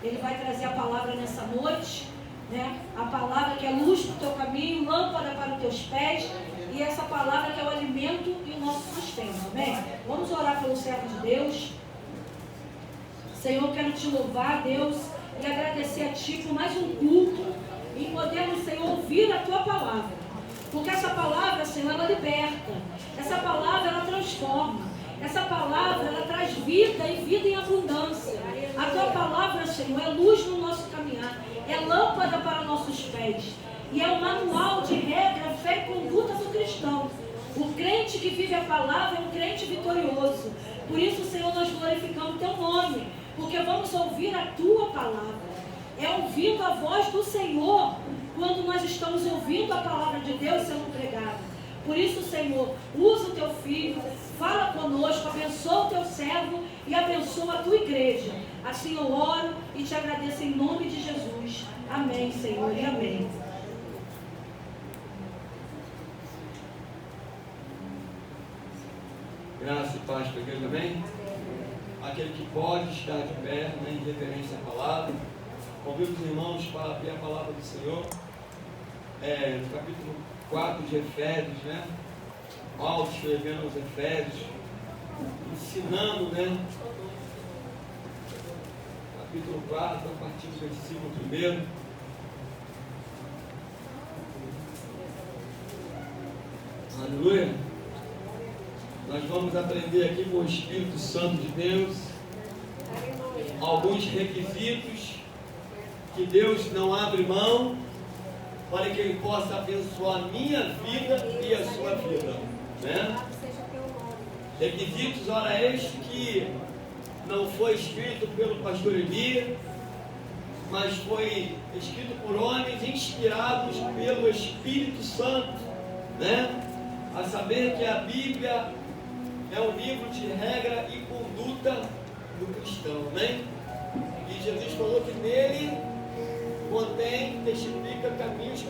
Ele vai trazer a palavra nessa noite, né? A palavra que é luz para o teu caminho, lâmpada para os teus pés, e essa palavra que é o alimento e o nosso sustento, amém? Vamos orar pelo servo de Deus. Senhor, quero te louvar, Deus, e agradecer a Ti por mais um culto, e podermos, Senhor, ouvir a Tua palavra, porque essa palavra, Senhor, ela liberta, essa palavra, ela transforma, essa palavra, ela traz vida e vida em abundância. A Tua palavra, Senhor, é luz no nosso caminhar, é lâmpada para nossos pés, e é o manual de regra, fé e conduta do cristão. O crente que vive a palavra é um crente vitorioso. Por isso, Senhor, nós glorificamos Teu nome, porque vamos ouvir a Tua palavra. É ouvindo a voz do Senhor quando nós estamos ouvindo a palavra de Deus sendo pregada. Por isso, Senhor, usa o Teu filho, fala conosco, abençoa o Teu servo e abençoa a Tua igreja. Assim eu oro e te agradeço em nome de Jesus. Amém, Senhor, e amém. Graça e paz para a igreja, amém? Aquele que pode estar de pé, né, em reverência à palavra. Convido os irmãos para abrir a palavra do Senhor. No capítulo 4 de Efésios, né? Paulo escrevendo aos Efésios, ensinando, né? Capítulo 4, a partir do versículo 1. Aleluia! Nós vamos aprender aqui com o Espírito Santo de Deus alguns requisitos que Deus não abre mão para que Ele possa abençoar a minha vida e a sua vida, né? Requisitos, ora, este que não foi escrito pelo pastor Elias, mas foi escrito por homens inspirados pelo Espírito Santo, né? A saber que a Bíblia é um livro de regra e conduta do cristão, né? E Jesus falou que nele contém, testifica caminhos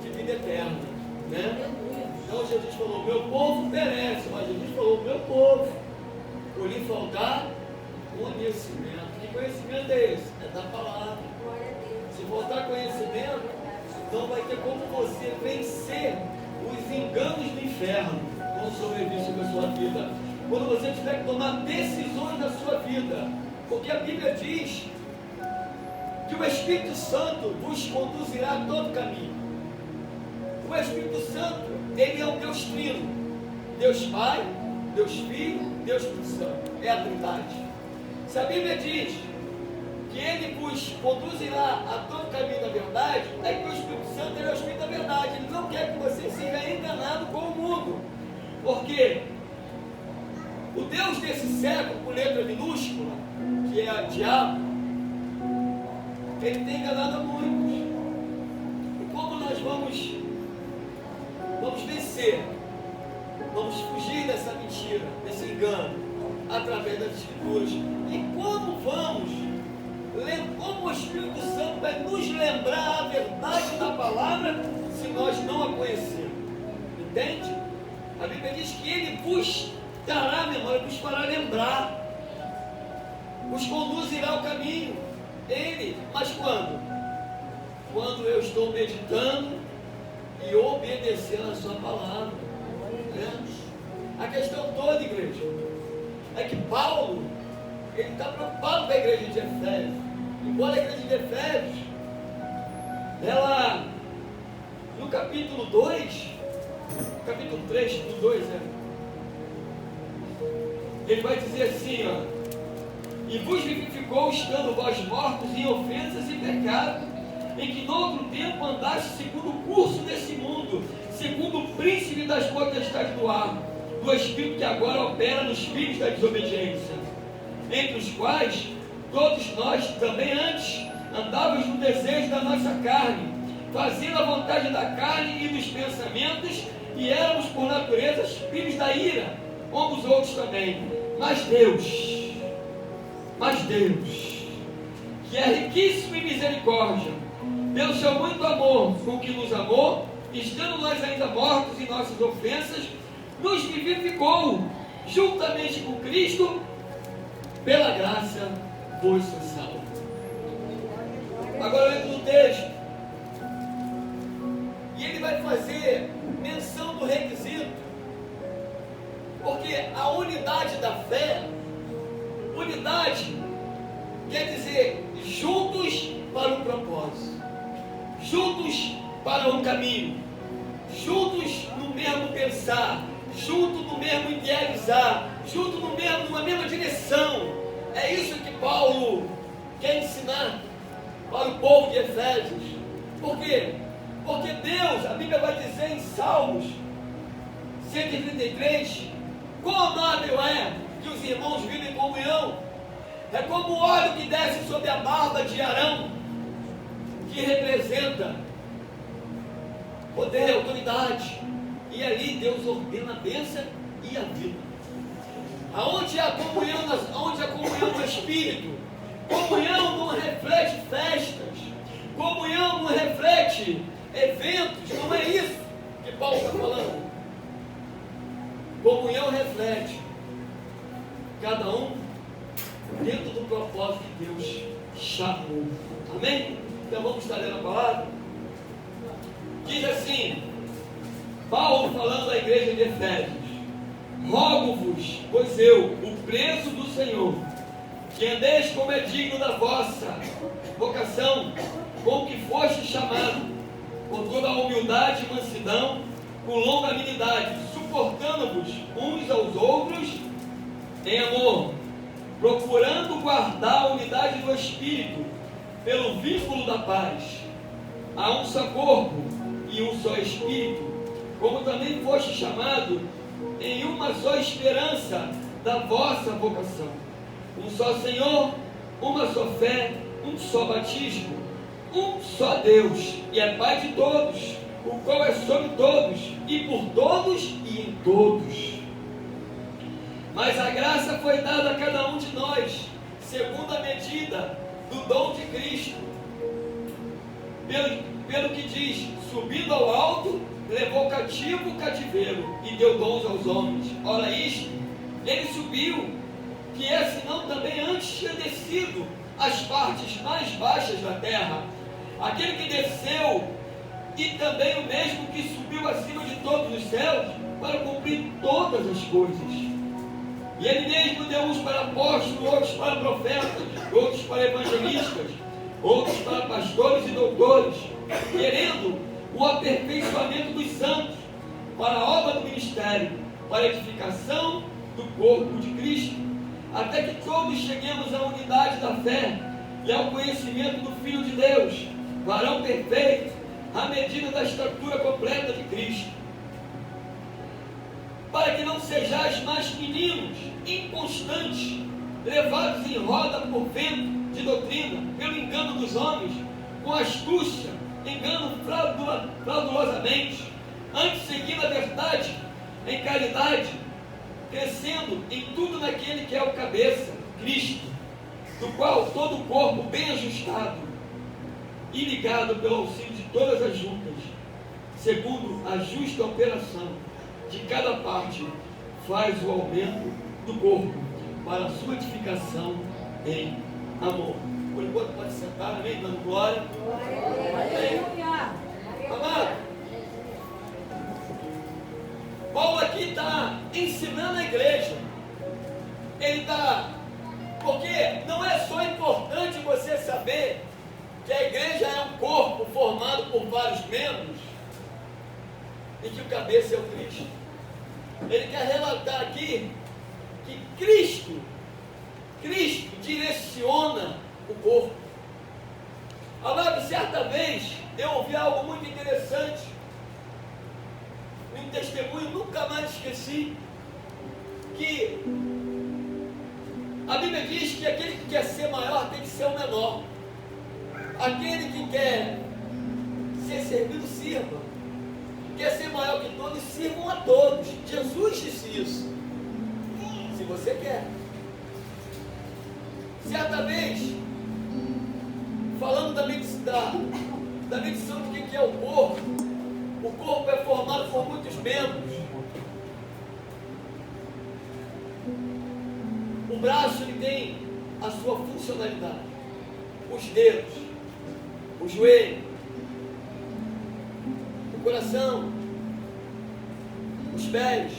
de vida eterna, né? Então Jesus falou, meu povo perece, mas Jesus falou, meu povo, por lhe faltar conhecimento. Que conhecimento é esse? É da palavra. Se faltar conhecimento, não vai ter como você vencer os enganos do inferno. Vão sobreviver sobre a sua vida. Quando você tiver que tomar decisões na sua vida, porque a Bíblia diz que o Espírito Santo vos conduzirá a todo caminho. O Espírito Santo, ele é o Deus Trino, Deus Pai, Deus Filho, Deus Espírito Santo, é a Trindade. Se a Bíblia diz que ele vos conduzirá a todo caminho da verdade, é que o Espírito Santo é o Espírito da verdade. Ele não quer que você seja enganado com o mundo, porque o Deus desse século, com letra minúscula, que é o diabo, ele tem enganado a muitos. E como nós vamos vencer, vamos fugir dessa mentira, desse engano, através das Escrituras. E como o Espírito Santo vai nos lembrar a verdade da palavra, se nós não a conhecermos? Entende? A Bíblia diz que ele vos dará a memória, vos fará lembrar, vos conduzirá ao caminho. Ele, mas quando? Quando eu estou meditando e obedecendo a sua palavra, né? A questão toda, igreja, é que Paulo, ele está preocupado com a igreja de Efésios. Embora a igreja de Efésios, ela, no capítulo 2, capítulo 3, capítulo 2, ele vai dizer assim, ó: e vos vivificou, estando vós mortos em ofensas e pecados, em que no outro tempo andaste segundo o curso desse mundo, segundo o príncipe das potestades do ar, do espírito que agora opera nos filhos da desobediência, entre os quais todos nós também antes andávamos no desejo da nossa carne, fazendo a vontade da carne e dos pensamentos, e éramos por natureza filhos da ira, como os outros também. Mas Deus, que é riquíssimo em misericórdia, pelo seu muito amor com que nos amou, estando nós ainda mortos em nossas ofensas, nos vivificou juntamente com Cristo, pela graça vos sois salvos. unidade da fé. Unidade quer dizer juntos para um propósito, juntos para um caminho, juntos no mesmo pensar, junto no mesmo idealizar, junto numa mesma direção. É isso que Paulo quer ensinar para o povo de Efésios. Por quê? Porque Deus, a Bíblia vai dizer em Salmos 133, quão amável é que os irmãos vivem em comunhão. É como o óleo que desce sobre a barba de Arão, que representa poder, autoridade. E ali Deus ordena a bênção e a vida. Aonde há comunhão, onde há comunhão no Espírito, comunhão não reflete festas, comunhão não reflete eventos, não é isso que Paulo está falando. Comunhão reflete cada um dentro do propósito que Deus chamou. Amém? Então vamos estar lendo a palavra. Diz assim, Paulo falando à igreja de Efésios: rogo-vos, pois eu, o preso do Senhor, que andeis como é digno da vossa vocação, com que foste chamado, com toda a humildade e mansidão, com longanimidade, suportando-vos uns aos outros em amor, procurando guardar a unidade do Espírito pelo vínculo da paz. Há um só corpo e um só Espírito, como também foste chamado em uma só esperança da vossa vocação. Um só Senhor, uma só fé, um só batismo, um só Deus, e é Pai de todos, o qual é sobre todos, e por todos e em todos. Mas a graça foi dada a cada um de nós, segundo a medida do dom de Cristo. Pelo que diz, subindo ao alto, levou cativo o cativeiro, e deu dons aos homens. Ora isto, ele subiu, que é senão também antes tinha descido às partes mais baixas da terra. Aquele que desceu, e também o mesmo que subiu acima de todos os céus, para cumprir todas as coisas. E ele mesmo deu uns para apóstolos, outros para profetas, outros para evangelistas, outros para pastores e doutores, querendo o aperfeiçoamento dos santos, para a obra do ministério, para a edificação do corpo de Cristo, até que todos cheguemos à unidade da fé e ao conhecimento do Filho de Deus, varão perfeito, à medida da estatura completa de Cristo. Para que não sejais mais meninos, inconstantes, levados em roda por vento de doutrina, pelo engano dos homens, com astúcia, engano fraudulosamente, antes seguindo a verdade em caridade, crescendo em tudo naquele que é o cabeça, Cristo, do qual todo o corpo bem ajustado e ligado pelo auxílio de todas as juntas, segundo a justa operação de cada parte, faz o aumento do corpo para a sua edificação em amor. Por enquanto pode sentar, amém? Dando glória. Amém. Amado, Paulo aqui está ensinando a igreja. Ele está, porque não é só importante você saber que a igreja é um corpo formado por vários membros e que o cabeça é o Cristo. Ele quer relatar aqui que Cristo direciona o corpo. Amado, certa vez eu ouvi algo muito interessante, um testemunho, nunca mais esqueci, que a Bíblia diz que aquele que quer ser maior tem que ser o menor. Aquele que quer ser servido, sirva. Quer ser maior que todos, sirvam a todos. Jesus disse isso. Se você quer. Certa vez, falando da medição do que é o corpo é formado por muitos membros. O braço ele tem a sua funcionalidade. Os dedos, o joelho, o coração, os pés.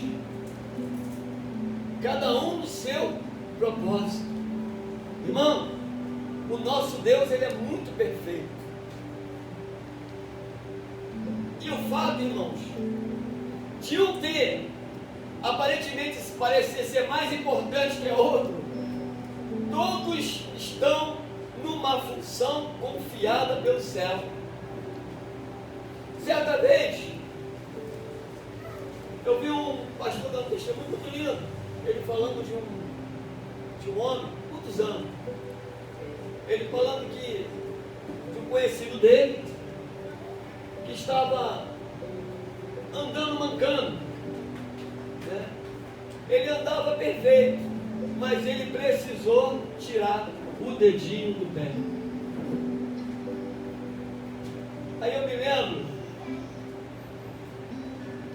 cada um no seu propósito. Irmão, o nosso Deus, ele é muito perfeito. E o fato, irmãos, de um ter aparentemente se parecer ser mais importante que o outro, todos estão numa função confiada pelo céu. Certa vez, eu vi um pastor dando um testemunho muito lindo, ele falando de um homem, muitos anos, ele falando de um conhecido dele, que estava andando mancando, né? Ele andava perfeito, mas ele precisou tirar o dedinho do pé. Aí eu me lembro,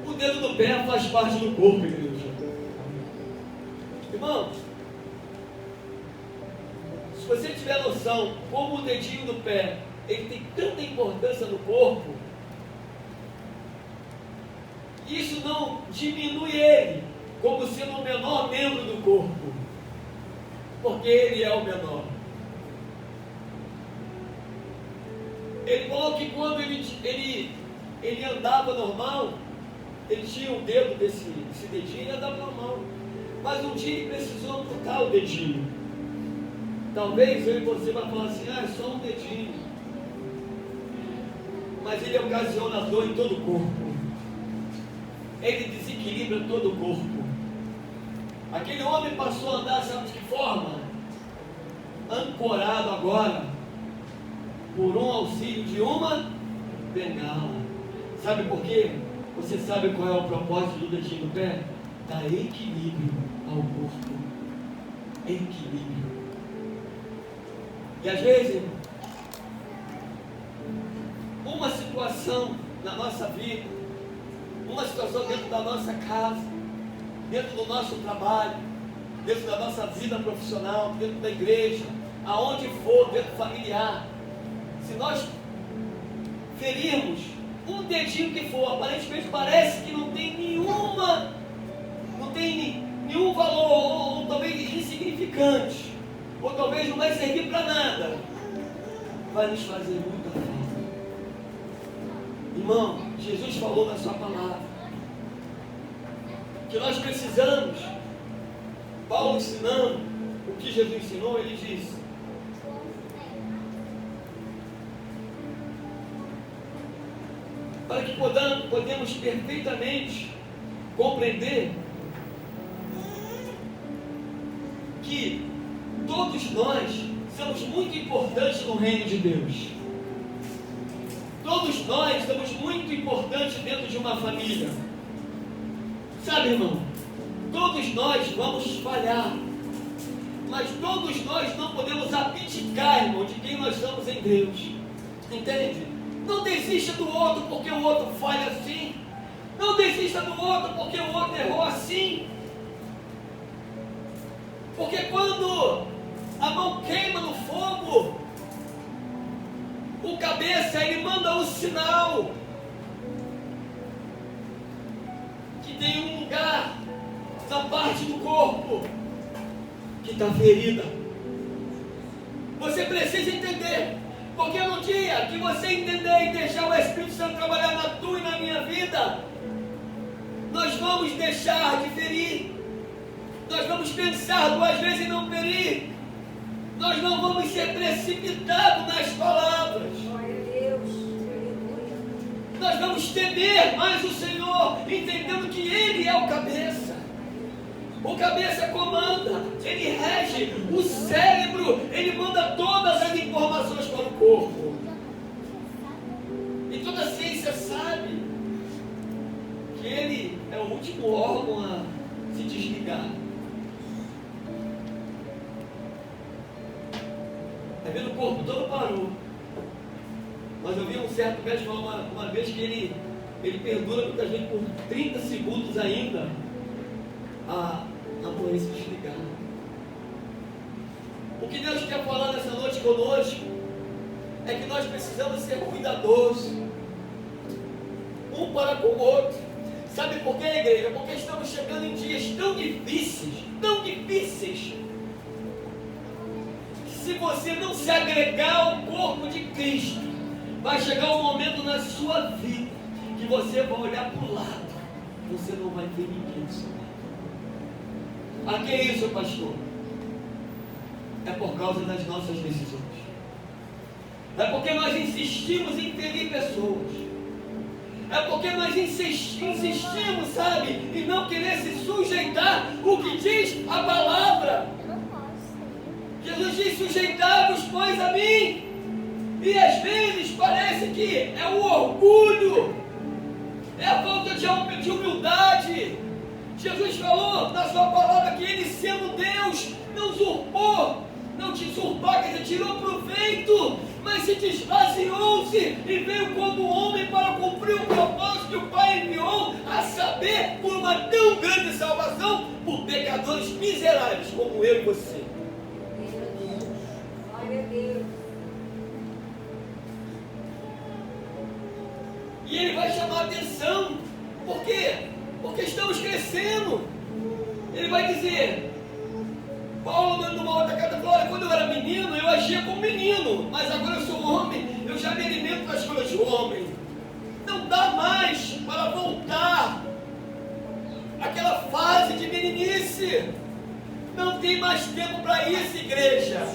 o dedo do pé faz parte do corpo, igreja. Irmão, se você tiver noção como o dedinho do pé ele tem tanta importância no corpo, isso não diminui ele como sendo o menor membro do corpo, porque ele é o menor. Ele falou que quando ele andava normal, ele tinha um dedo desse dedinho e andava normal, mas um dia ele precisou amputar o dedinho. Talvez eu e você vai falar assim, é só um dedinho, mas ele ocasiona dor em todo o corpo. Ele desequilibra todo o corpo. Aquele homem passou a andar, sabe de que forma? Ancorado agora por um auxílio de uma bengala. Sabe por quê? Você sabe qual é o propósito do dedinho do pé? Dar equilíbrio ao corpo. Equilíbrio. E às vezes, uma situação na nossa vida, uma situação dentro da nossa casa, dentro do nosso trabalho, dentro da nossa vida profissional, dentro da igreja, aonde for, dentro familiar, se nós ferirmos um dedinho que for, aparentemente parece que não tem nenhum valor, ou talvez insignificante, ou talvez não vai servir para nada, vai nos fazer muita falta. Irmão, Jesus falou na sua palavra que nós precisamos, Paulo ensinando o que Jesus ensinou, ele disse: para que podemos perfeitamente compreender que todos nós somos muito importantes no reino de Deus. Todos nós somos muito importantes dentro de uma família. Sabe, irmão? Todos nós vamos falhar, mas todos nós não podemos abdicar, irmão, de quem nós somos em Deus. Entende? Não desista do outro porque o outro falha assim. Não desista do outro porque o outro errou assim. Porque quando a mão queima no fogo, o cabeça, ele manda um sinal que tem um lugar na parte do corpo que está ferida. Você precisa entender, porque no dia que você entender e deixar o Espírito Santo trabalhar na tua e na minha vida, nós vamos deixar de ferir. Nós vamos pensar duas vezes em não ferir. Nós não vamos ser precipitados nas palavras. Nós vamos temer mais o Senhor, entendendo que Ele é o cabeça. O cabeça comanda, ele rege, o cérebro, ele manda todas as informações para o corpo. E toda a ciência sabe que ele é o último órgão a se desligar. Aí vendo o corpo todo parou. Mas eu vi um certo médico uma vez que ele perdura muitas vezes por 30 segundos ainda a morrer se desligar. O que Deus quer falar nessa noite conosco é que nós precisamos ser cuidadosos um para com o outro. Sabe por quê, igreja? Porque estamos chegando em dias tão difíceis tão difíceis, que se você não se agregar ao corpo de Cristo, vai chegar um momento na sua vida que você vai olhar para o lado, você não vai ver ninguém do seu lado. Ah, que é isso, pastor? É por causa das nossas decisões. É porque nós insistimos em ferir pessoas. É porque nós insistimos, sabe, em não querer se sujeitar o que diz a palavra. Jesus diz: sujeitai-vos, pois, a mim. E às vezes parece que é o orgulho, é a falta de humildade. Jesus falou na sua palavra que ele, sendo Deus, não usurpou, não te usurpou, quer dizer, tirou proveito, mas se esvaziou-se e veio como homem para cumprir o propósito que o Pai enviou, a saber, por uma tão grande salvação, por pecadores miseráveis como eu e você. Glória a Deus. E ele vai chamar a atenção. Por quê? Porque estamos crescendo. Ele vai dizer, Paulo, numa outra carta, falou: olha, quando eu era menino, eu agia como menino, mas agora eu sou homem, eu já me alimento das coisas de homem. Não dá mais para voltar àquela fase de meninice. Não tem mais tempo para isso, igreja.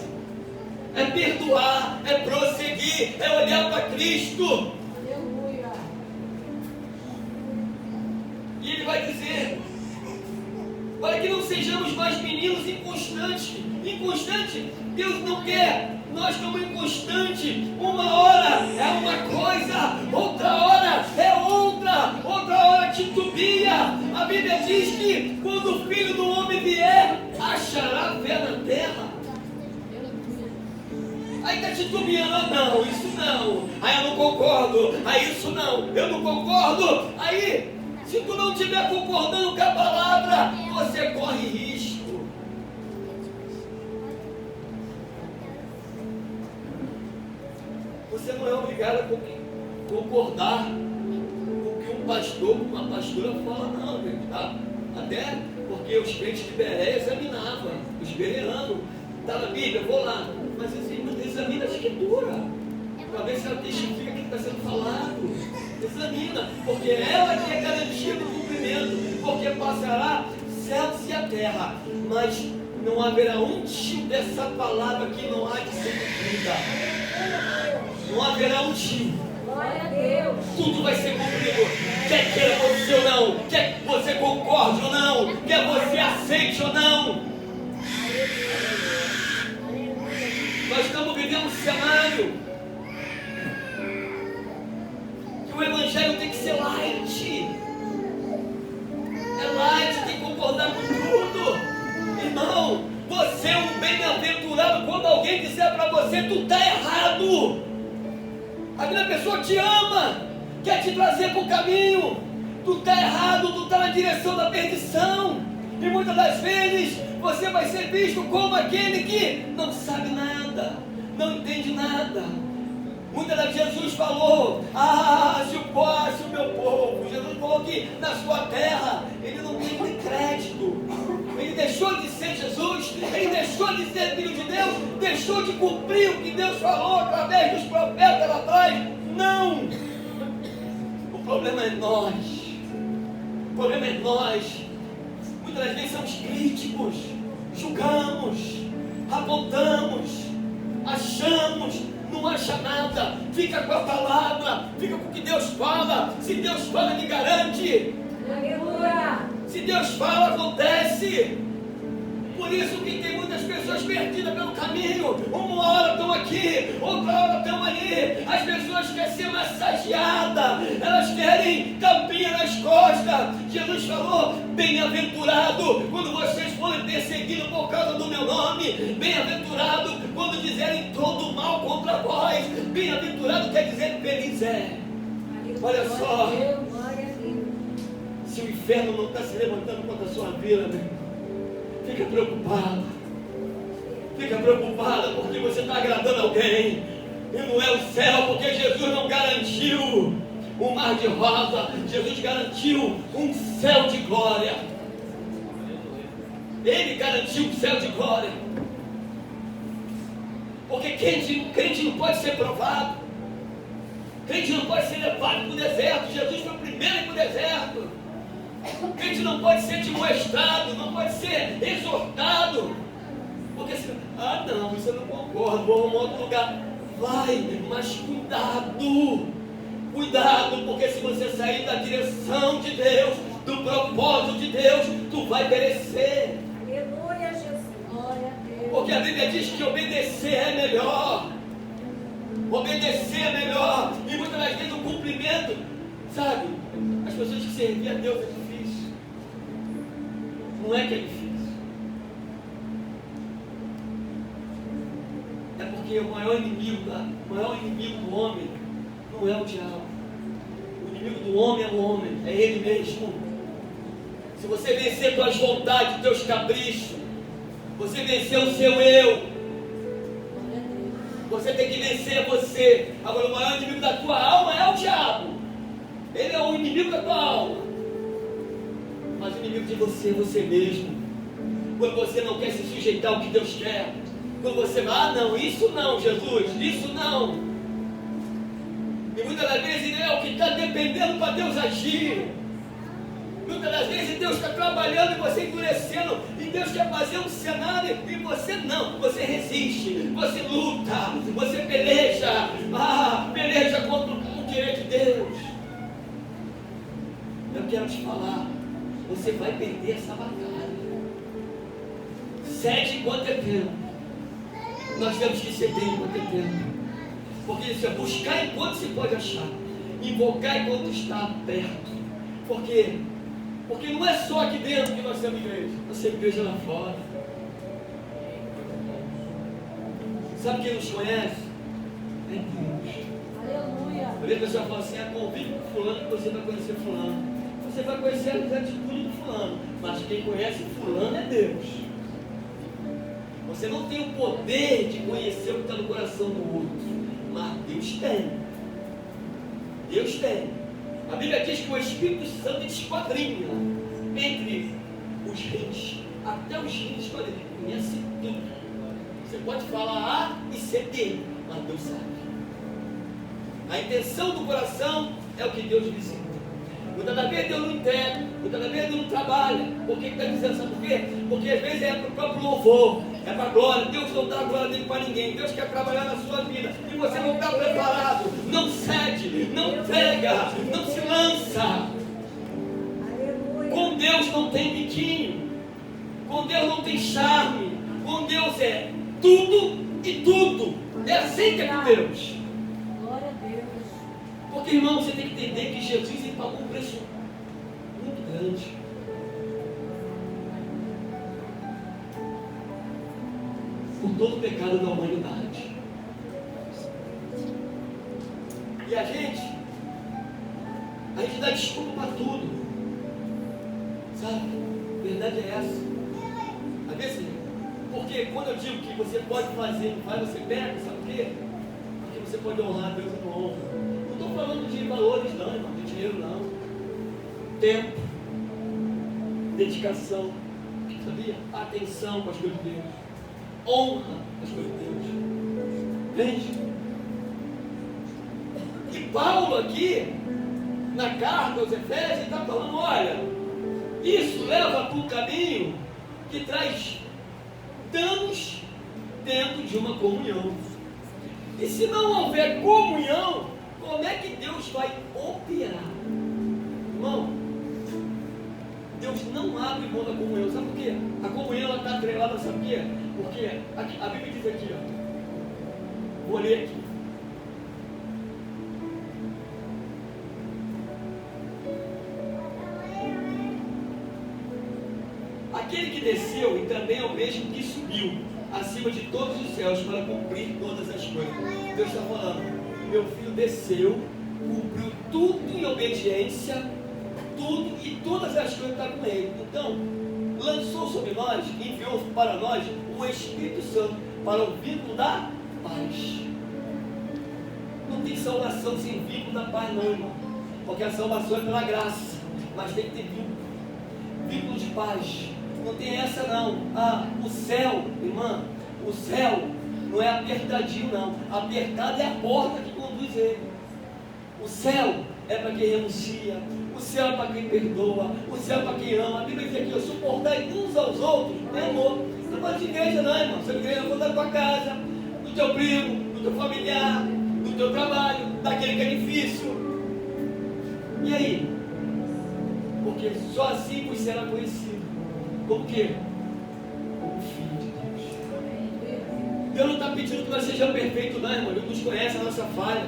É perdoar, é prosseguir, é olhar para Cristo. Aleluia. E ele vai dizer, para que não sejamos mais meninos inconstantes. Inconstante, Deus não quer nós como inconstante. Uma hora é uma coisa, outra hora é outra hora titubia. A Bíblia diz que quando o Filho do Homem vier, achará fé na terra. Aí está titubeando: ah, não, isso não, aí eu não concordo, aí isso não, eu não concordo. Aí, se tu não estiver concordando com a palavra, você corre risco. Você não é obrigado a concordar com o que um pastor, uma pastora fala, não, gente, tá? Até porque os crentes de Bereia examinavam, os bereanos, está na Bíblia, vou lá, mas examina a escritura, para ver se ela testifica o que está sendo falado. Examina, porque ela que é garantia do cumprimento, porque passará céus e a terra, mas não haverá um tio dessa palavra que não há de ser cumprida. Não haverá um tio. Glória a Deus. Tudo vai ser cumprido. Quer queira você ou não, quer que você concorde ou não, quer você aceite ou não. Nós estamos vivendo um cenário que o evangelho tem que ser light. É light, tem que concordar com tudo. Irmão, você é um bem-aventurado quando alguém disser para você: tu está errado. Aquela pessoa te ama, quer te trazer para o caminho. Tu está errado, tu está na direção da perdição. E muitas das vezes você vai ser visto como aquele que não sabe nada, não entende nada. Muitas das vezes Jesus falou: ah, se o meu povo, Jesus falou que na sua terra ele não tem nem crédito. Ele deixou de ser Jesus, ele deixou de ser filho de Deus, deixou de cumprir o que Deus falou através dos profetas lá atrás. Não! O problema é nós. O problema é nós. Muitas das vezes somos críticos, julgamos, apontamos, achamos, não acha nada, fica com a palavra, fica com o que Deus fala. Se Deus fala, Ele garante. Aleluia. Se Deus fala, acontece. Por isso que tem muitas pessoas perdidas pelo caminho. Uma hora estão aqui, outra hora estão ali. As pessoas querem ser massageadas, elas querem tampinha nas costas. Jesus falou: bem-aventurado quando vocês forem perseguidos por causa do meu nome. Bem-aventurado quando dizerem todo mal contra vós. Bem-aventurado quer dizer feliz é. Olha só, se o inferno não está se levantando contra a sua vida, meu irmão, fica preocupado. Fica preocupada porque você está agradando alguém. E não é o céu, porque Jesus não garantiu um mar de rosa. Jesus garantiu um céu de glória. Ele garantiu o céu de glória. Porque crente não pode ser provado. Crente não pode ser levado para o deserto. Jesus foi o primeiro a ir para o deserto. Crente não pode ser demonstrado, não pode ser exortado. Porque se, não, isso eu não concordo, vou arrumar outro lugar. Vai, mas cuidado. Cuidado, porque se você sair da direção de Deus, do propósito de Deus, tu vai perecer. Aleluia, Jesus. Glória a Deus. Porque a Bíblia diz que obedecer é melhor. Obedecer é melhor. E muitas das vezes o cumprimento, sabe? As pessoas que serviam a Deus é difícil. Não é que é difícil. É porque o maior inimigo do homem não é o diabo. O inimigo do homem é o homem, é ele mesmo. Se você vencer tuas vontades, teus caprichos, você venceu o seu eu. Você tem que vencer você. Agora o maior inimigo da tua alma é o diabo. Ele é o inimigo da tua alma. Mas o inimigo de você é você mesmo. Quando você não quer se sujeitar ao que Deus quer. Quando você vai, não, isso não, Jesus, isso não. E muitas das vezes é o que está dependendo para Deus agir. Muitas das vezes Deus está trabalhando e você endurecendo. E Deus quer fazer um cenário e você não. Você resiste, você luta, você peleja. Peleja contra o direito de Deus. Eu quero te falar, você vai perder essa batalha. Cede enquanto é tempo. Nós temos que ceder enquanto é tempo. Porque isso é buscar enquanto se pode achar. Invocar enquanto está perto. Por quê? Porque não é só aqui dentro que nós temos igreja. Nós temos igreja lá fora. Sabe quem nos conhece? É Deus. Aleluia. Por isso a pessoa fala assim, convive com fulano que você vai conhecer fulano. Você vai conhecer as atitudes do fulano. Mas quem conhece fulano é Deus. Você não tem o poder de conhecer o que está no coração do outro. Mas Deus tem. Deus tem. A Bíblia diz que o Espírito Santo esquadrinha entre os rins. Até os rins esquadrinha. Conhece tudo. Você pode falar A e ser D, mas Deus sabe. A intenção do coração é o que Deus visita. Muitas das vezes Deus não entrega, muitas das vezes Deus não trabalha. Por que está dizendo? Sabe por quê? Porque às vezes é para o próprio louvor, é para a glória. Deus não dá a glória dele para ninguém. Deus quer trabalhar na sua vida e você não está preparado. Não cede, não entrega, não se lança. Aleluia. Com Deus não tem biquinho, com Deus não tem charme, com Deus é tudo e tudo. É assim que é com Deus. Glória a Deus. Porque, irmão, você tem que entender que Jesus ele pagou um preço muito grande. Por todo o pecado da humanidade. E a gente dá desculpa para tudo. Sabe? A verdade é essa. Às vezes, porque quando eu digo que você pode fazer, não faz, você pega, sabe por quê? Porque você pode honrar Deus e não honra. Não estou falando de valores não, irmão, de dinheiro não. Tempo, dedicação, sabia? Atenção com as coisas de Deus. Honra as coisas de Deus. Entende? E Paulo aqui, na carta aos Efésios, está falando, olha, isso leva para um caminho que traz danos dentro de uma comunhão. E se não houver comunhão, como é que Deus vai operar? Irmão, Deus não abre mão da comunhão. Sabe por quê? A comunhão está atrelada, sabe por quê? Porque aqui, a Bíblia diz aqui, ó. Vou ler aqui. Aquele que desceu e também é o mesmo que subiu acima de todos os céus para cumprir todas as coisas. Deus está falando, meu filho desceu, cumpriu tudo em obediência, tudo e todas as coisas estão com ele. Então, lançou sobre nós, enviou para nós o Espírito Santo para o vínculo da paz. Não tem salvação sem vínculo da paz não, irmão. Porque a salvação é pela graça, mas tem que ter vínculo de paz. Não tem essa não. O céu, irmã, o céu não é apertadinho não. Apertado é a porta que conduz ele. O céu é para quem renuncia. O céu é para quem perdoa. O céu é para quem ama. A Bíblia diz aqui, suportar uns aos outros é amor. Não pode de igreja não, irmão. Você igreja é da tua casa, do teu primo, do teu familiar, do teu trabalho, daquele que é difícil. E aí? Porque só assim vos será conhecido. Como que? Como filho de Deus. Deus não está pedindo que nós sejamos perfeitos, não, irmão. Ele nos conhece a nossa falha.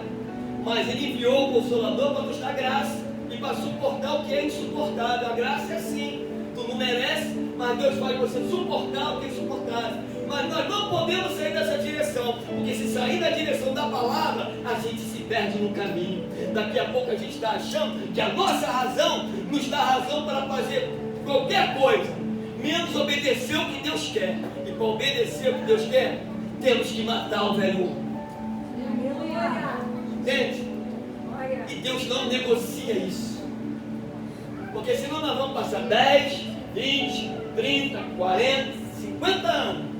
Mas Ele enviou o Consolador para nos dar graça e para suportar o que é insuportável. A graça é assim. Tu não merece, mas Deus faz você suportar o que é insuportável. Mas nós não podemos sair dessa direção, porque se sair da direção da palavra, a gente se perde no caminho. Daqui a pouco a gente está achando que a nossa razão nos dá razão para fazer qualquer coisa, menos obedecer o que Deus quer. E para obedecer o que Deus quer, temos que matar o velho homem. Entende? E Deus não negocia isso. Porque senão nós vamos passar 10, 20, 30, 40, 50 anos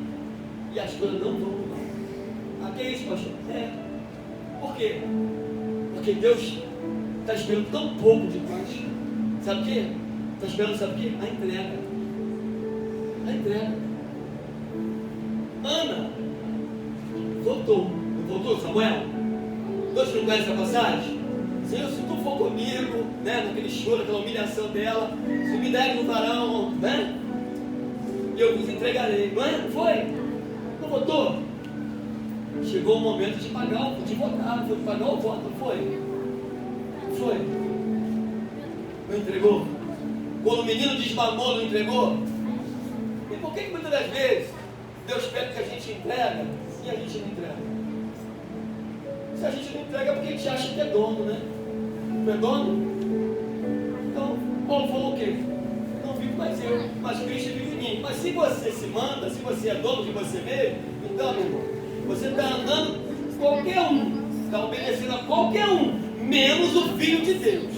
e as coisas não vão mudar. Que é isso, pastor? Por quê? Porque Deus está esperando tão pouco de nós. Sabe o quê? Está esperando, sabe o quê? A entrega. A entrega. Ana voltou. Não voltou, Samuel? Todos não conhecem a passagem? Senhor, se tu for comigo, né, naquele choro, aquela humilhação dela, se me der no varão, né, eu vos entregarei. Não é? Foi? Não votou? Chegou o momento de pagar, de votar, foi de pagar o voto, não foi? Foi? Não entregou? Quando o menino desmamou, não entregou? E por que muitas das vezes Deus pede que a gente entrega e a gente não entrega? Se a gente não entrega é porque a gente acha que é dono, né? Não é dono? Então, Paulo falou o quê? Não vivo mais eu, mas Cristo vive em mim. Mas se você se manda, se você é dono de você mesmo, então, meu irmão, você está andando qualquer um, está obedecendo a qualquer um, menos o Filho de Deus.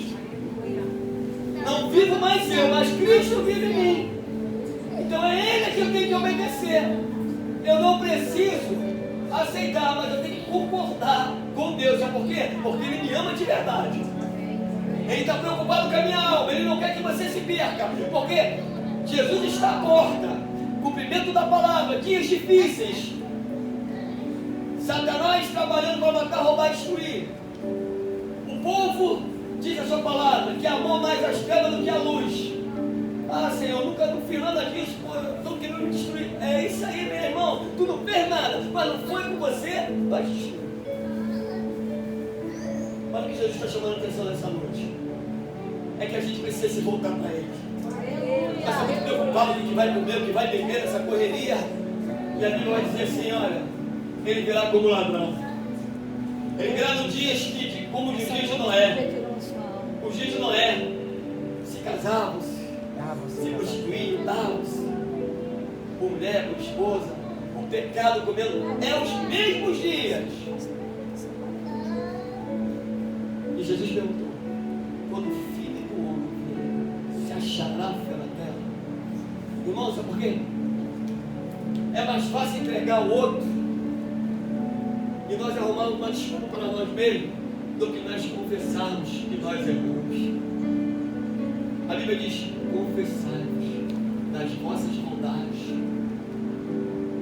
Não vivo mais eu, mas Cristo vive em mim. Então é Ele que eu tenho que obedecer. Eu não preciso aceitar, mas eu tenho que concordar com Deus. Sabe por quê? Porque Ele me ama de verdade. Ele está preocupado com a minha alma. Ele não quer que você se perca. Porque Jesus está à porta. Cumprimento da palavra. Dias difíceis. Satanás trabalhando para matar, roubar e destruir. O povo diz a sua palavra que amou mais as trevas do que a luz. Senhor, nunca não fiz nada disso, estou querendo me destruir. É isso aí, meu irmão. Tu não fez nada, mas não foi com você, vai destruir. Olha o que Jesus está chamando a atenção nessa noite. É que a gente precisa se voltar para Ele. Nós estamos muito preocupados com o que vai comer, o que vai beber, essa correria. E a Bíblia vai dizer assim, olha, Ele virá como ladrão. Ele virá no dia como os dias de Noé. Os dias de Noé se casavam, se prostituíam, davam-se por mulher, por esposa, o pecado comendo, é os mesmos dias. E Jesus perguntou, quando o Filho do Homem se achará fé na terra? Irmão, sabe por quê? É mais fácil entregar o outro e nós arrumarmos uma desculpa para nós mesmos do que nós confessarmos que nós erramos. A Bíblia diz, confessai-vos das vossas maldades.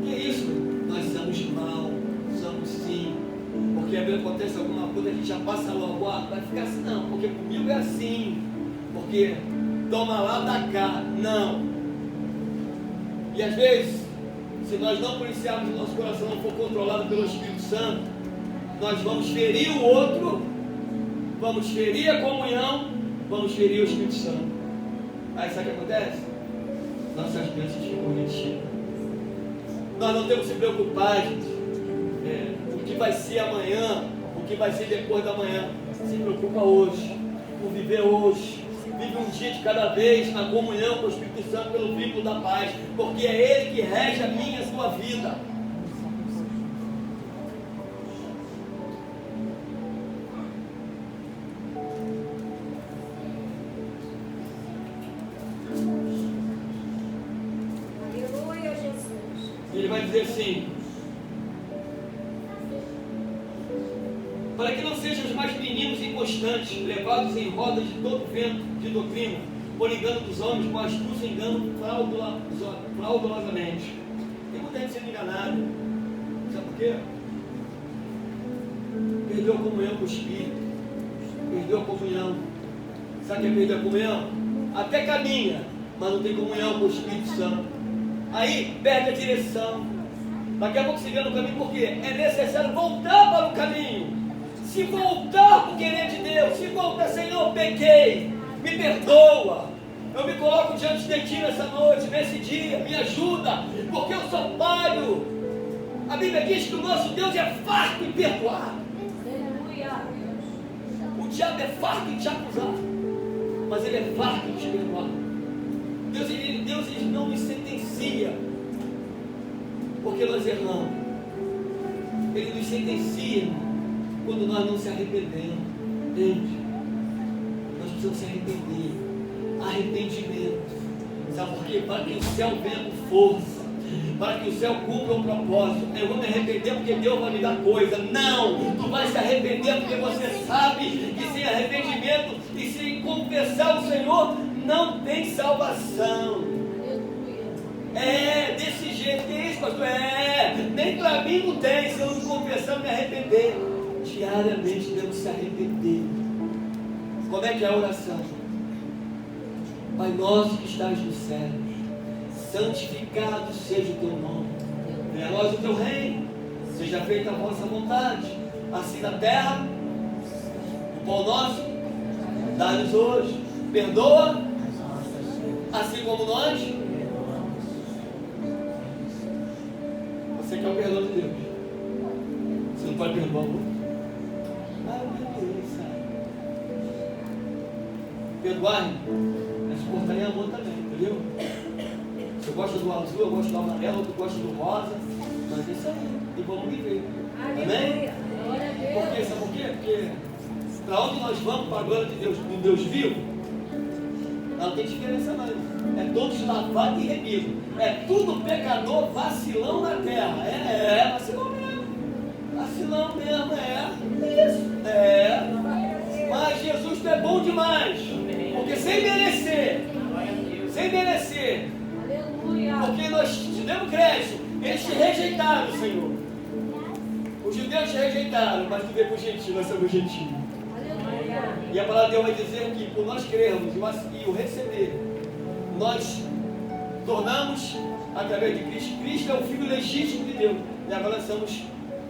Que é isso? Nós somos mal, somos sim. Porque às vezes acontece alguma coisa, a gente já passa logo, vai ficar assim, não, porque comigo é assim. Porque toma lá, dá cá. Não. E às vezes, se nós não policiarmos o nosso coração, não for controlado pelo Espírito Santo, nós vamos ferir o outro, vamos ferir a comunhão, vamos ferir o Espírito Santo. Aí sabe o que acontece? Nossas bênçãos ficam retidas. Nós não temos que se preocupar, gente, o que vai ser amanhã, o que vai ser depois da manhã. Se preocupa hoje, por viver hoje. Vive um dia de cada vez na comunhão com o Espírito Santo pelo vínculo da paz, porque é Ele que rege a minha e a sua vida. dizer assim: para que não sejam mais meninos inconstantes, levados em rodas de todo vento de doutrina, por engano dos homens, com astúcia e engano fraudulosamente. Tem muita gente sendo enganada. Sabe por quê? Perdeu a comunhão com o Espírito. Perdeu a comunhão. Sabe o que é perder a comunhão? Até caminha, mas não tem comunhão com o Espírito Santo. Aí perde a direção. Daqui a pouco se vê no caminho, por quê? É necessário voltar para o caminho. Se voltar para o querer de Deus, se voltar, Senhor, pequei, me perdoa. Eu me coloco diante de Ti nessa noite, nesse dia, me ajuda, porque eu sou falho. A Bíblia diz que o nosso Deus é farto em perdoar. O diabo é farto em te acusar, mas ele é farto em te perdoar. Deus ele não nos sentencia porque nós erramos. Ele nos sentencia quando nós não se arrependemos. Entende? Nós precisamos se arrepender. Arrependimento. Sabe por quê? Para que o céu venha com força, para que o céu cumpra um propósito. Eu vou me arrepender porque Deus vai me dar coisa. Não! Tu vai se arrepender porque você sabe que sem arrependimento e sem confessar o Senhor não tem salvação. É desse jeito. Que é isso, pastor? Nem para mim não tem. Se eu não confessar, me arrepender. Diariamente devemos se arrepender. Como é que é a oração? Pai nosso que estás nos céus, santificado seja o teu nome. Venha a nós o teu reino. Seja feita a vossa vontade, assim na terra. O pão nosso dá-nos hoje. Perdoa, assim como nós. Você quer o perdão de Deus. Você não pode perdoar o outro. Perdoar é suportar em amor também, entendeu? Você gosta do azul, eu gosto do amarelo, tu gosta do rosa, mas é isso aí, e vamos viver. Amém? Por quê? Sabe por quê? Porque para onde nós vamos, para a glória de Deus, do Deus vivo, não tem diferença não. É todos lavados e remidos. É tudo pecador, vacilão na terra. É vacilão mesmo. Vacilão mesmo, Isso. Mas Jesus tu é bom demais. Porque sem merecer, porque nós te demos crédito, eles te rejeitaram, Senhor. Os judeus te rejeitaram, mas tu veio para o gentil, nós somos gentil. E a palavra de Deus vai dizer que por nós crermos e o receber, nós tornamos através de Cristo. Cristo é o Filho legítimo de Deus. E agora nós somos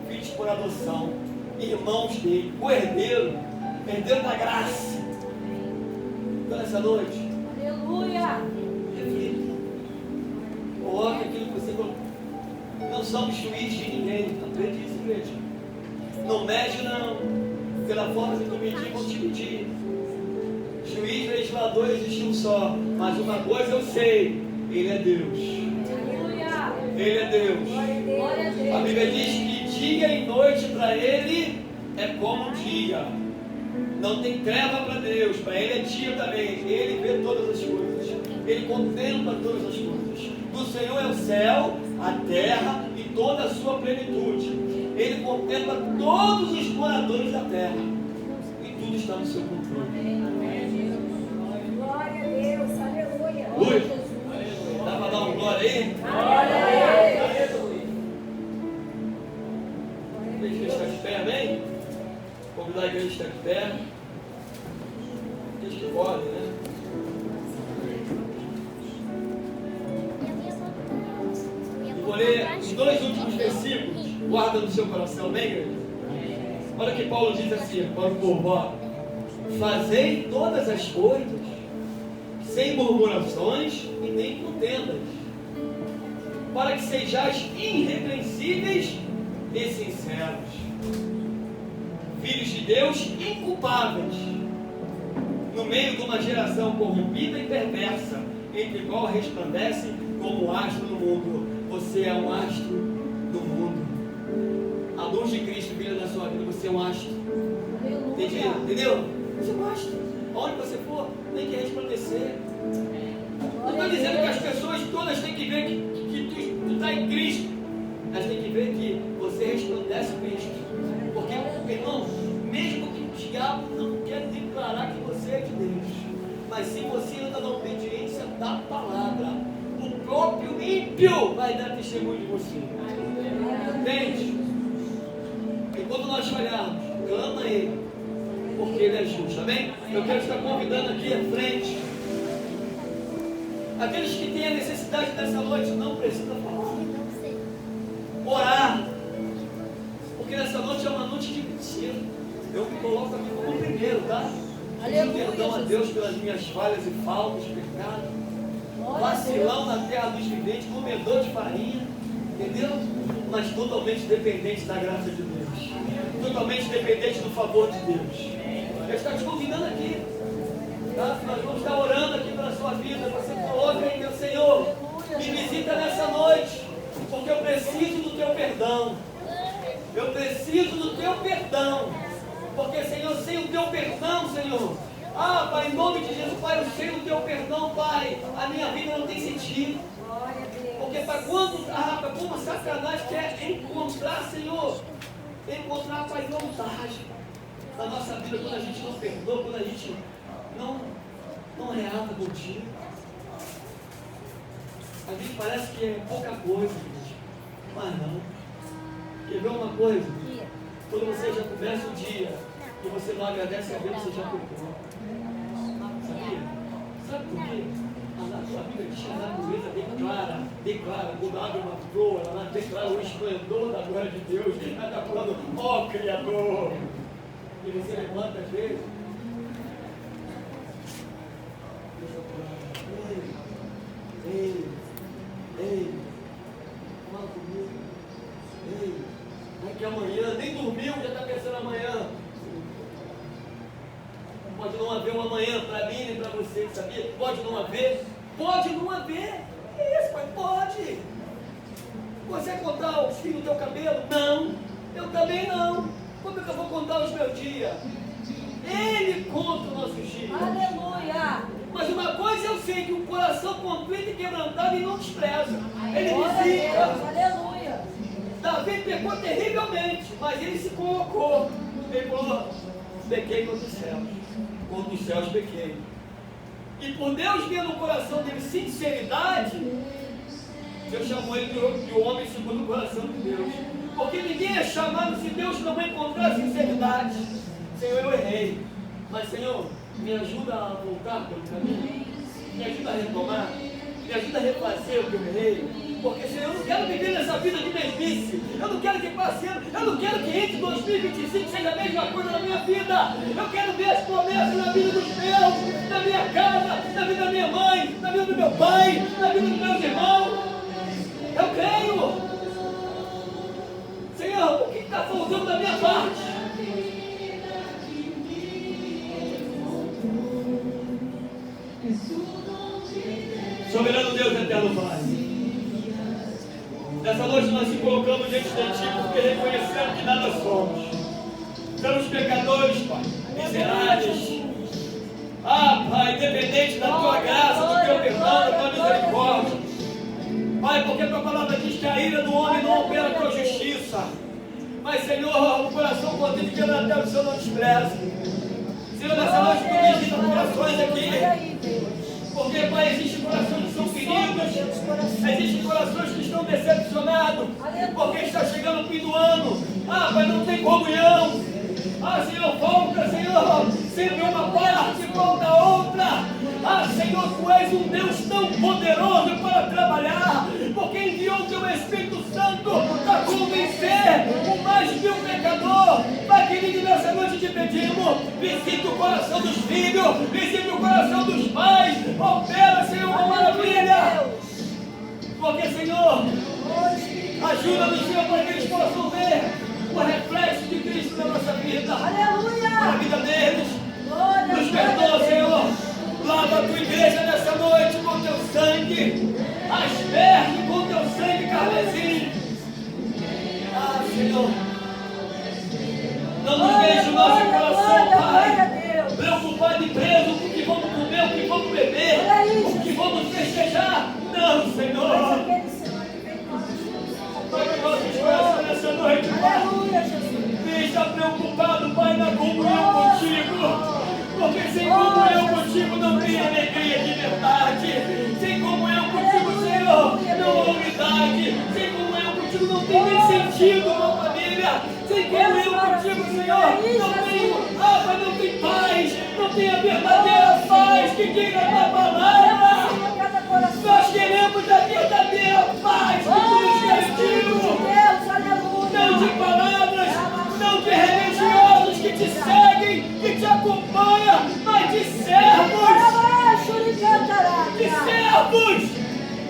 filhos por adoção, irmãos dele, o herdeiro da graça. Então nessa noite, reflita. Coloque aquilo que você colocou. Não somos juízes de ninguém. Aprende isso, igreja. Não mede não. Pela forma que tu medir, vão te medir. Juiz, legislador existe um só. Mas uma coisa eu sei: Ele é Deus. Ele é Deus. A Bíblia diz que dia e noite para Ele é como um dia. Não tem treva para Deus. Para Ele é dia também. Ele vê todas as coisas. Ele contempla todas as coisas. Do Senhor é o céu, a terra e toda a sua plenitude. Ele contempla todos os moradores da terra. E tudo está no seu controle. Glória a Deus, aleluia. Aleluia. Dá para dar uma glória aí? Glória a Deus. A igreja está de pé, amém? Convidar a igreja a estar de pé. Diz que pode, né? E vou ler os dois últimos versículos. Guarda no seu coração, amém, igreja? Olha que Paulo diz assim para o povo: ó, fazei todas as coisas sem murmurações e nem contendas, para que sejais irrepreensíveis e sinceros, filhos de Deus inculpáveis, no meio de uma geração corrompida e perversa, entre qual resplandece como astro no mundo. Você é um astro do mundo. A luz de Cristo brilha na sua vida. Você é um astro. Entendeu? Você é um astro. Onde você for, tem que resplandecer. Não estou dizendo que as pessoas todas têm que ver que tu está em Cristo. Mas tem que ver que você resplandece Cristo. Porque, irmão, mesmo que o diabo não quer declarar que você é de Deus, mas se você anda na obediência da palavra, o próprio ímpio vai dar testemunho de você. Entende? E quando nós falharmos, clama a Ele, porque Ele é justo, amém? Eu quero estar convidando aqui à frente aqueles que têm a necessidade dessa noite, não precisa falar, orar, porque nessa noite é uma noite de mentira. Eu me coloco aqui como primeiro, tá? Pedindo perdão a Deus pelas minhas falhas e faltas, pecados, vacilão na terra dos viventes, comedor de farinha, entendeu? Mas totalmente dependente da graça de Deus, totalmente dependente do favor de Deus. Eu estou te convidando aqui, tá? Nós vamos estar orando aqui pela sua vida. Você coloca aí, meu Senhor, me visita nessa noite, porque eu preciso do teu perdão. Eu preciso do teu perdão, porque, Senhor, sem o teu perdão, Senhor, Pai, em nome de Jesus, Pai, eu sei o teu perdão, Pai, a minha vida não tem sentido. Porque, Pai, como Satanás quer encontrar, Senhor, Pai, vantagem na nossa vida, quando a gente não perdoa, quando a gente não reata contigo. A gente parece que é pouca coisa, gente, mas não. Quer ver uma coisa? Quando você já começa o dia e você não agradece a Deus, você já pecou. Sabia? Sabe por quê? A Bíblia diz que a natureza declara, quando abre uma flor, ela declara o esplendor da glória de Deus. Ela está falando, ó Criador. E você levanta às vezes. Ei, fala comigo. Ei, daqui amanhã, nem dormiu, já está pensando amanhã. Pode não haver um amanhã para mim nem para você, sabia? Pode não haver. Pode não haver. Isso, pai, pode. Você contar os fios do teu cabelo? Não. Eu também não. Como é que eu vou contar os meus dias? Ele conta os nossos dias. Aleluia. Mas uma coisa eu sei, que um coração contrito e quebrantado e não despreza. Ele visita. Aleluia. Davi pecou terrivelmente, mas ele se colocou. Ele falou, pequei contra os céus. Contra os céus pequei. E por Deus ver no coração dele sinceridade, Deus chamou ele de homem segundo o coração de Deus. Porque ninguém é chamado se Deus não encontrar sinceridade. Senhor, eu errei. Mas, Senhor, me ajuda a voltar pelo caminho. Me ajuda a retomar. Me ajuda a refazer o que eu errei. Porque, Senhor, eu não quero viver nessa vida de mesmice. Eu não quero que passe ano. Eu não quero que entre 2025 seja a mesma coisa na minha vida. Eu quero ver as promessas na vida dos meus, na minha casa, na vida da minha mãe, na vida do meu pai, na vida dos meus irmãos. Eu creio. Senhor, o que está faltando da minha parte? Soberano Deus, eterno Pai, nessa noite nós nos colocamos diante de Ti porque reconhecemos que nada somos. Somos pecadores, Pai, miseráveis. Pai, dependente da Tua graça, do Teu perdão, da Tua misericórdia. Pai, porque a Tua palavra diz que a ira do homem não opera a Tua justiça. Mas, Senhor, o coração contido e quebrantado, o Senhor não despreza. Senhor, nessa noite tu visita corações aqui. Porque, Pai, existem corações que são feridos, existem corações que estão decepcionados, porque está chegando o fim do ano. Pai, não tem comunhão. Senhor, falta, Senhor, sempre uma parte, falta outra. Senhor, Tu és um Deus tão poderoso para trabalhar, porque enviou o Teu Espírito Santo para convencer o mais vil pecador. Pai querido, nessa noite te pedimos, visita o coração dos filhos, visita o coração dos pais, opera, Senhor, uma maravilha. Porque, Senhor, ajuda-nos, Senhor, para que eles possam ver o reflexo de Cristo na nossa vida. Aleluia. Na vida deles. Nos perdoa, Senhor. Lava a Tua igreja nessa noite com Teu sangue. Asperge com Teu sangue carmesim. Senhor, não nos deixe o nosso coração, Pai, preocupado e preso com o que vamos comer, o que vamos beber, o que vamos festejar. Não, Senhor. Pai, que nós está preocupado, Pai, na comunhão contigo. Porque sem comunhão contigo não tem alegria de verdade. Sem comunhão contigo, Senhor, não há unidade. Sem comunhão contigo não tem nem sentido uma família. Sem comunhão contigo, Senhor, não tem paz. Não tem a verdadeira paz que vem da palavra. Nós queremos a verdadeira paz que tu nos garantiu. Não de palavras, não de religiosos que te seguem, que te acompanham, mas de servos. De servos.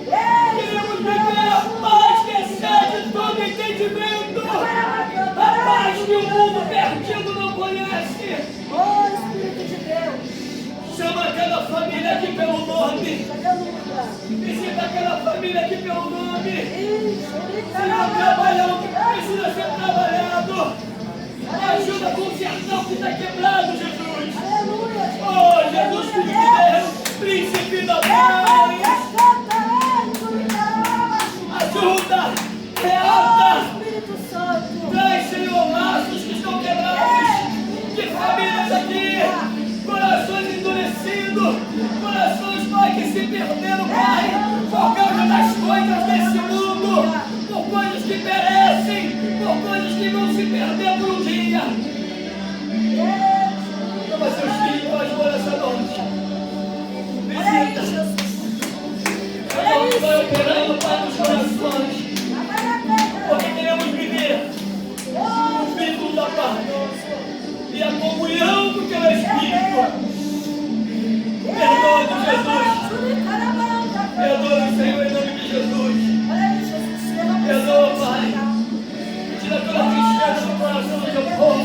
Queremos viver a paz que excede todo entendimento. A paz que o mundo perdido não conhece. Espírito de Deus. Chama aquela família aqui pelo nome. Visita aquela família aqui pelo nome. Senhor, trabalha o que precisa ser trabalhado. Ajuda a consertar o que está quebrado, Jesus. Oh, Jesus, Filho de Deus, Príncipe da paz. Ajuda, reata. Traz, Senhor, laços que estão quebrados. De famílias aqui. Corações endurecidos, corações, Pai, que se perderam, Pai, por causa das coisas desse mundo, por coisas que perecem, por coisas que vão se perder por um dia. Toma seus filhos, Pai, por essa noite. Visita. Senhor, vai operando, Pai, nos corações, porque queremos viver o vínculo da paz e a comunhão do teu Espírito. Perdoa-nos, Jesus. Perdoa-nos, Senhor, em nome de Jesus. Perdoa, Pai. Tira toda a tristeza do coração do teu povo.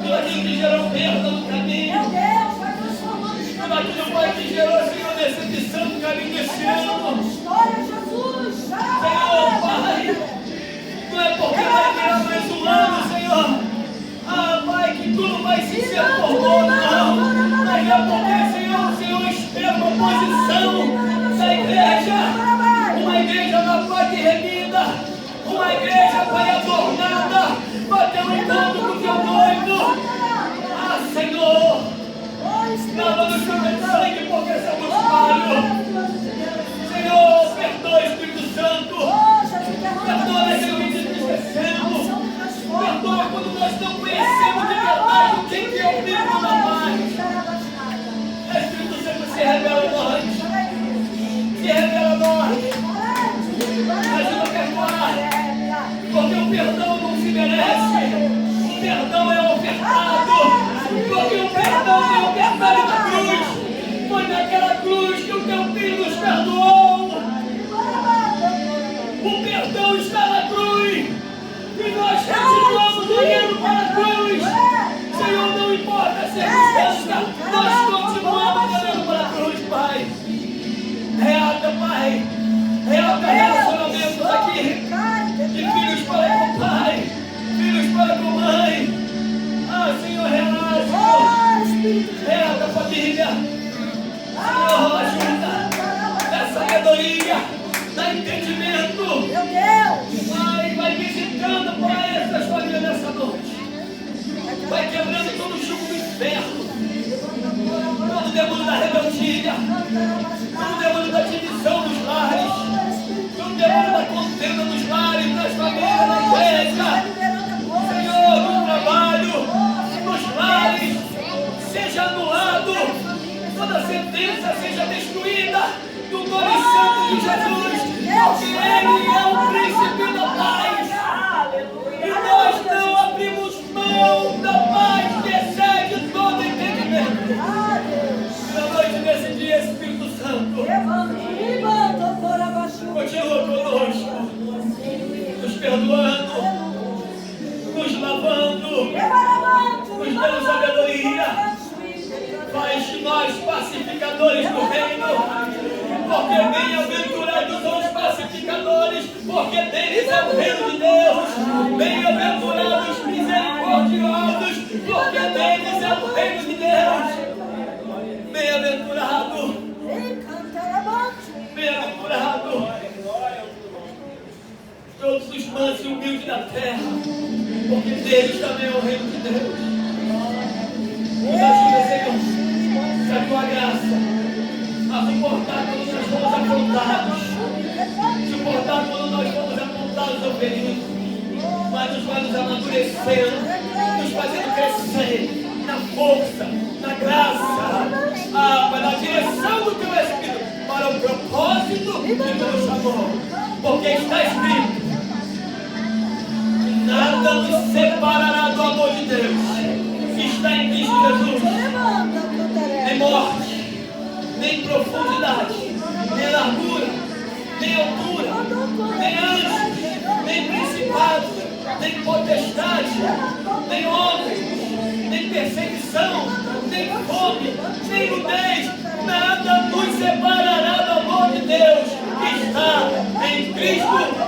Tudo aquilo que gerou perda no caminho. Tudo aquilo, Pai, que gerou, Senhor, decepção no caminho desse ano. Senhor, Pai, não é porque vai virar mais um ano, Senhor. Ah, Pai, que tudo vai se transformar, não. Mas é porque, Senhor, o Senhor espera uma posição da igreja. Uma igreja na paz remida. Uma igreja, Pai, adornada. Para ter um encontro com o teu noivo. Ah, Senhor, lava-nos com teu sangue porque somos falhos. Senhor, perdoa, Espírito Santo. Perdoa aquilo que te entristecemos. Perdoa quando nós não conhecemos de verdade o que é o vínculo da paz. Espírito Santo, se revela a nós. Se revela a nós. Ajuda a perdoar. Porque o perdão não se merece. O perdão é ofertado. Porque o perdão é ofertado na cruz. Foi naquela cruz que o teu filho nos perdoou. O perdão está na cruz. E nós continuamos olhando para a cruz. Senhor, não importa a circunstância, nós continuamos olhando para a cruz, Pai. Reata, Pai. Reata relacionamentos aqui. De filhos para com pai, filhos para com mãe. Ah, Senhor, reata a família. Senhor, ajuda. Dá sabedoria, dá entendimento. Meu Deus! Vai visitando, Pai, essas famílias nessa noite. Vai quebrando todo o jugo do inferno. Todo o demônio da rebeldia. Todo o demônio da divisão dos lares. Todo o demônio da contenda dos lares, das famílias, da igreja. Senhor, no trabalho, nos lares, seja anulado. Toda sentença seja destruída no nome santo de Jesus. Porque Ele é o príncipe da paz. E nós não abrimos mão da paz que excede todo entendimento. Na noite desse dia, Espírito Santo, continua conosco, nos perdoando, nos lavando, nos dando sabedoria. Faz de nós pacificadores do reino. Porque bem-aventurados são os pacificadores, porque deles é o reino de Deus. Bem-aventurados misericordiosos, porque deles é o reino de Deus. Bem-aventurado, bem-aventurado. Todos mansos, mansos e humildes da terra, porque deles também é o reino de Deus. Nos ajuda, Senhor, que a tua graça a suportar quando nós fomos afrontados, suportar quando nós fomos apontados ou feridos, mas nos vai nos amadurecendo, nos fazendo crescer na força, na graça, na direção do teu Espírito, para o propósito que tu nos chamou, porque está escrito: nada nos separará do amor de Deus que está em Cristo Jesus. Nem morte, nem profundidade, nem largura, nem altura, nem anjos, nem principados, nem potestade, nem homens, nem perseguição, nem fome, nem nudez, nada nos separará do amor de Deus que está em Cristo